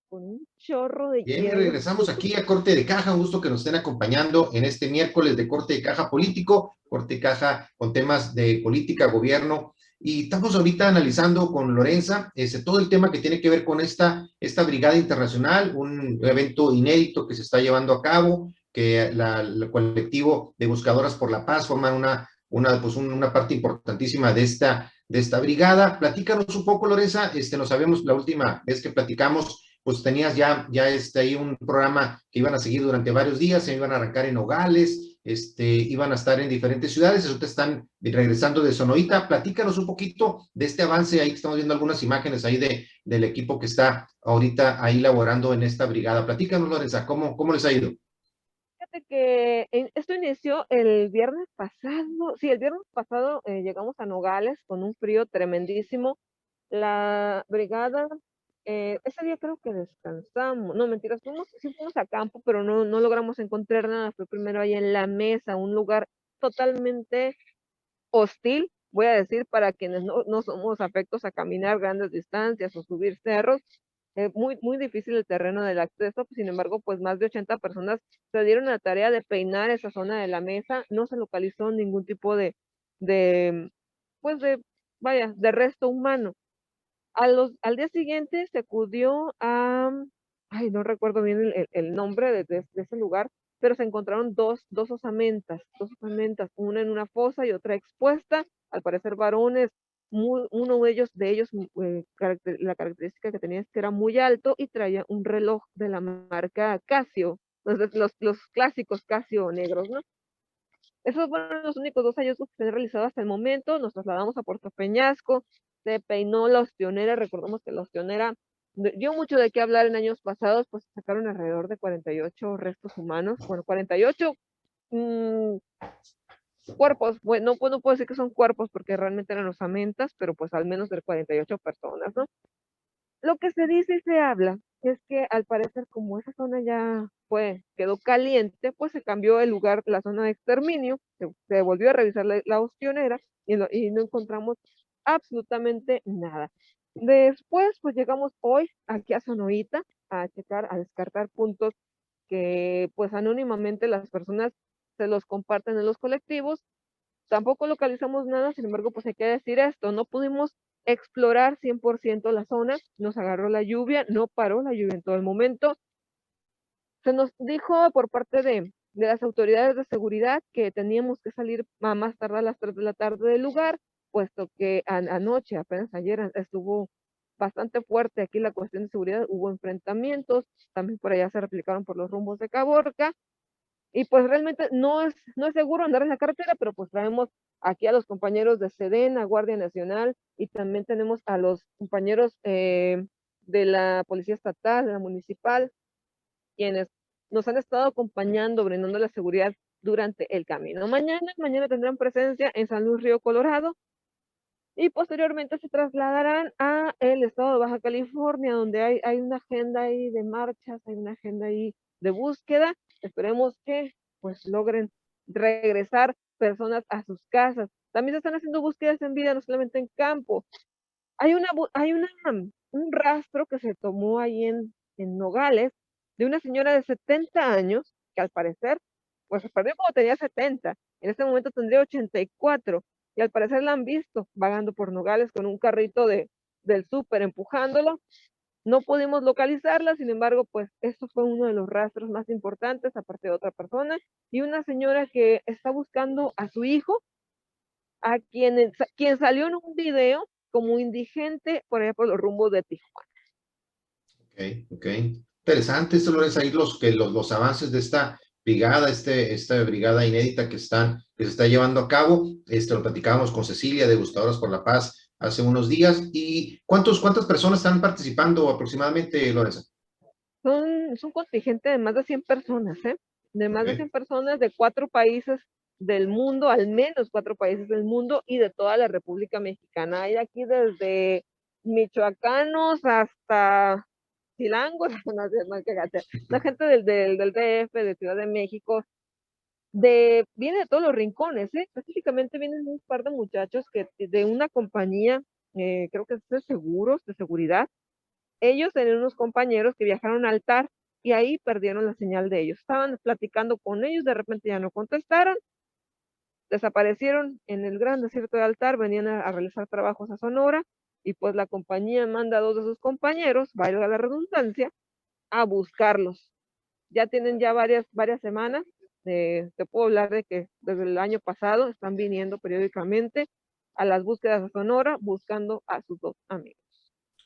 Con un chorro de Bien, hielo. regresamos aquí a Corte de Caja. Un gusto que nos estén acompañando en este miércoles de Corte de Caja político, Corte de Caja con temas de política, gobierno. Y estamos ahorita analizando con Lorenza todo el tema que tiene que ver con esta brigada internacional, un evento inédito que se está llevando a cabo, que el colectivo de Buscadoras por la Paz forman una parte importantísima de esta brigada. Platícanos un poco, Lorenza. Nos sabemos la última vez que platicamos, pues tenías ya ahí un programa que iban a seguir durante varios días, se iban a arrancar en Nogales, iban a estar en diferentes ciudades, eso te están regresando de Sonoita. Platícanos un poquito de este avance ahí, que estamos viendo algunas imágenes ahí del equipo que está ahorita ahí laborando en esta brigada. Platícanos, Lorenza, ¿cómo les ha ido? Fíjate que esto inició el viernes pasado. Sí, el viernes pasado llegamos a Nogales con un frío tremendísimo. La brigada, ese día creo que descansamos. No, mentiras, sí fuimos a campo, pero no logramos encontrar nada. Fue primero ahí en La Mesa, un lugar totalmente hostil, voy a decir, para quienes no somos afectos a caminar grandes distancias o subir cerros. Muy difícil el terreno del acceso, sin embargo, pues más de 80 personas se dieron a la tarea de peinar esa zona de La Mesa. No se localizó ningún tipo de pues de resto humano. Al día siguiente se acudió ay, no recuerdo bien el nombre de ese lugar, pero se encontraron dos osamentas, una en una fosa y otra expuesta, al parecer varones. Uno de ellos, la característica que tenía es que era muy alto y traía un reloj de la marca Casio, entonces los clásicos Casio negros, ¿no? Esos fueron los únicos dos hallazgos que se han realizado hasta el momento. Nos trasladamos a Puerto Peñasco, se peinó la ostionera. Recordemos que la ostionera dio mucho de qué hablar en años pasados, pues sacaron alrededor de 48 restos humanos, bueno, 48 cuerpos. Bueno, no puedo decir que son cuerpos porque realmente eran osamentas, pero pues al menos de 48 personas, ¿no? Lo que se dice y se habla es que al parecer, como esa zona ya quedó caliente, pues se cambió el lugar, la zona de exterminio, se volvió a revisar la ostionera y no encontramos absolutamente nada. Después, pues llegamos hoy aquí a Sonoita a checar, a descartar puntos que pues anónimamente las personas se los comparten en los colectivos. Tampoco localizamos nada, sin embargo, pues hay que decir esto, no pudimos explorar 100% la zona, nos agarró la lluvia, no paró la lluvia en todo el momento. Se nos dijo por parte de las autoridades de seguridad que teníamos que salir a más tardar a las 3 de la tarde del lugar, puesto que anoche, apenas ayer, estuvo bastante fuerte aquí la cuestión de seguridad, hubo enfrentamientos, también por allá se replicaron por los rumbos de Caborca. Y pues realmente no es seguro andar en la carretera, pero pues traemos aquí a los compañeros de Sedena, Guardia Nacional, y también tenemos a los compañeros de la Policía Estatal, de la Municipal, quienes nos han estado acompañando, brindando la seguridad durante el camino. Mañana tendrán presencia en San Luis Río Colorado, y posteriormente se trasladarán a el estado de Baja California, donde hay una agenda ahí de marchas, hay una agenda ahí de búsqueda. Esperemos que pues logren regresar personas a sus casas. También se están haciendo búsquedas en vida, no solamente en campo. un rastro que se tomó ahí en Nogales de una señora de 70 años, que al parecer, pues se perdió cuando tenía 70, en este momento tendría 84, y al parecer la han visto vagando por Nogales con un carrito del súper empujándolo. No pudimos localizarla, sin embargo, pues esto fue uno de los rastros más importantes, aparte de otra persona, y una señora que está buscando a su hijo, a quien salió en un video como indigente por allá por los rumbos de Tijuana. Ok. Interesante esto, Lorenza, ahí los avances de esta brigada, esta brigada inédita que se está llevando a cabo. Lo platicábamos con Cecilia de Gustadoras por la Paz hace unos días. ¿Y cuántas personas están participando aproximadamente, Lorenza? Es un contingente de más de 100 personas, ¿eh? De más de 100 personas de 4 países del mundo, al menos 4 países del mundo y de toda la República Mexicana. Hay aquí desde michoacanos hasta chilangos, la gente del DF, de Ciudad de México, viene de todos los rincones, ¿eh? Específicamente vienen un par de muchachos de una compañía, creo que es de seguros, de seguridad. Ellos tenían unos compañeros que viajaron al altar y ahí perdieron la señal de ellos. Estaban platicando con ellos, de repente ya no contestaron, desaparecieron en el gran desierto de altar, venían a realizar trabajos a Sonora, y pues la compañía manda a 2 de sus compañeros, valga la redundancia, a buscarlos. Ya tienen ya varias semanas, te puedo hablar de que desde el año pasado están viniendo periódicamente a las búsquedas a Sonora buscando a sus 2 amigos.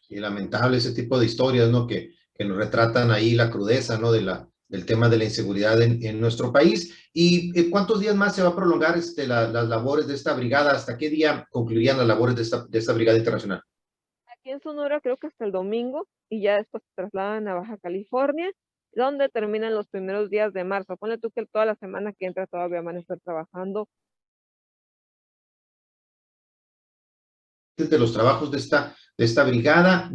Y lamentable ese tipo de historias, ¿no? Que nos retratan ahí la crudeza, ¿no? Del tema de la inseguridad en nuestro país. ¿Y cuántos días más se va a prolongar las labores de esta brigada? ¿Hasta qué día concluirían las labores de esta brigada internacional? Aquí en Sonora creo que hasta el domingo, y ya después se trasladan a Baja California, donde terminan los primeros días de marzo. Ponle tú que toda la semana que entra todavía van a estar trabajando. De los trabajos de esta brigada,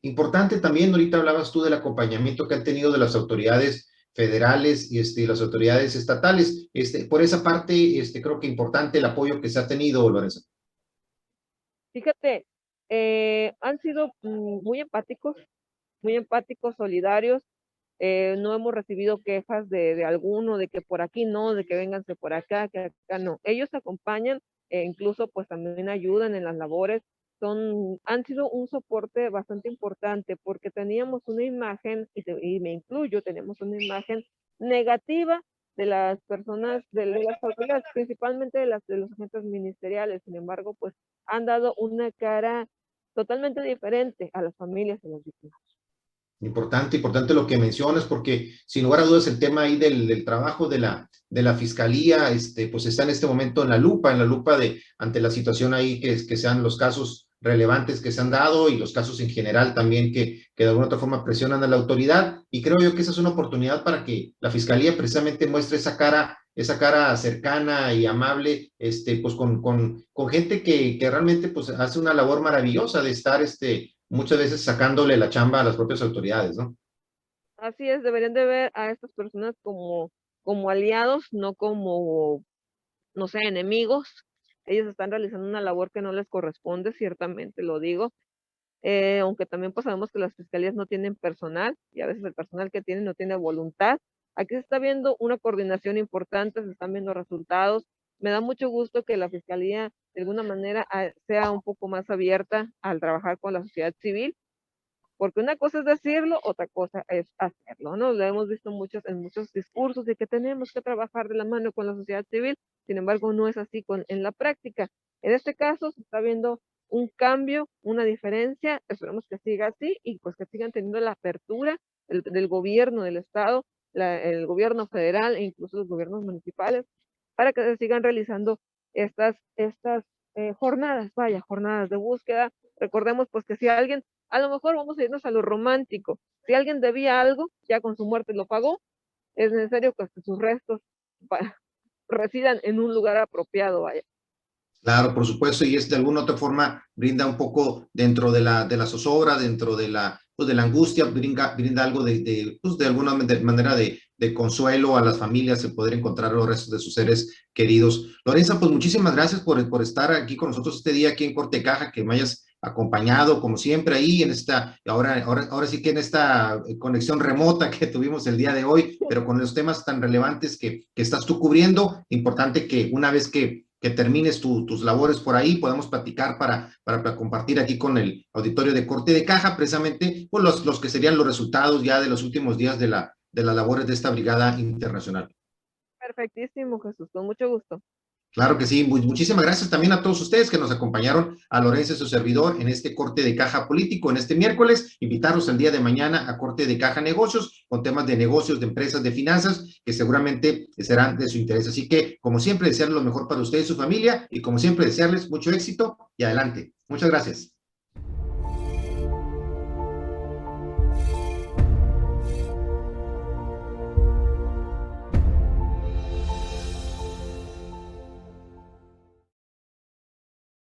importante también, ahorita hablabas tú del acompañamiento que han tenido de las autoridades federales y las autoridades estatales. Por esa parte, creo que importante el apoyo que se ha tenido, Lorenza. Fíjate, han sido muy empáticos, solidarios. No hemos recibido quejas de alguno, de que por aquí no, de que vénganse por acá, que acá no. Ellos acompañan, incluso pues también ayudan en las labores. Han sido un soporte bastante importante porque teníamos una imagen, y me incluyo, tenemos una imagen negativa de las personas, de las autoridades, principalmente de los agentes ministeriales. Sin embargo, pues han dado una cara totalmente diferente a las familias de las víctimas. Importante lo que mencionas, porque sin lugar a dudas el tema ahí del trabajo de la fiscalía, pues está en este momento en la lupa ante la situación ahí que sean los casos relevantes que se han dado y los casos en general también que de alguna otra forma presionan a la autoridad, y creo yo que esa es una oportunidad para que la fiscalía precisamente muestre esa cara cercana y amable, pues con gente que realmente pues hace una labor maravillosa de estar muchas veces sacándole la chamba a las propias autoridades, ¿no? Así es, deberían de ver a estas personas como aliados, no como, no sé, enemigos. Ellos están realizando una labor que no les corresponde, ciertamente lo digo, aunque también pues sabemos que las fiscalías no tienen personal, y a veces el personal que tienen no tiene voluntad. Aquí se está viendo una coordinación importante, se están viendo resultados. Me da mucho gusto que la fiscalía de alguna manera sea un poco más abierta al trabajar con la sociedad civil, porque una cosa es decirlo, otra cosa es hacerlo, ¿no? Lo hemos visto en muchos discursos de que tenemos que trabajar de la mano con la sociedad civil, sin embargo no es así en la práctica. En este caso se está viendo un cambio, una diferencia, esperemos que siga así y pues que sigan teniendo la apertura del gobierno del estado, el gobierno federal e incluso los gobiernos municipales, para que se sigan realizando estas jornadas de búsqueda. Recordemos pues que si alguien, a lo mejor vamos a irnos a lo romántico, si alguien debía algo, ya con su muerte lo pagó, es necesario que sus restos residan en un lugar apropiado, vaya. Claro, por supuesto, y de alguna otra forma brinda un poco dentro de la zozobra, dentro de la angustia, brinda algo de alguna manera de consuelo a las familias de poder encontrar los restos de sus seres queridos. Lorenza, pues muchísimas gracias por estar aquí con nosotros este día aquí en Corte Caja, que me hayas acompañado como siempre ahí en esta, ahora sí que en esta conexión remota que tuvimos el día de hoy, pero con los temas tan relevantes que estás tú cubriendo. Importante que una vez que termines tus labores por ahí, podamos platicar para compartir aquí con el auditorio de Corte de Caja, precisamente pues los que serían los resultados ya de los últimos días de las labores de esta brigada internacional. Perfectísimo, Jesús, con mucho gusto. Claro que sí, muchísimas gracias también a todos ustedes que nos acompañaron, a Lorenza, su servidor, en este Corte de Caja político, en este miércoles. Invitarlos el día de mañana a Corte de Caja Negocios, con temas de negocios, de empresas, de finanzas, que seguramente serán de su interés. Así que, como siempre, desearles lo mejor para ustedes y su familia, y como siempre, desearles mucho éxito y adelante. Muchas gracias.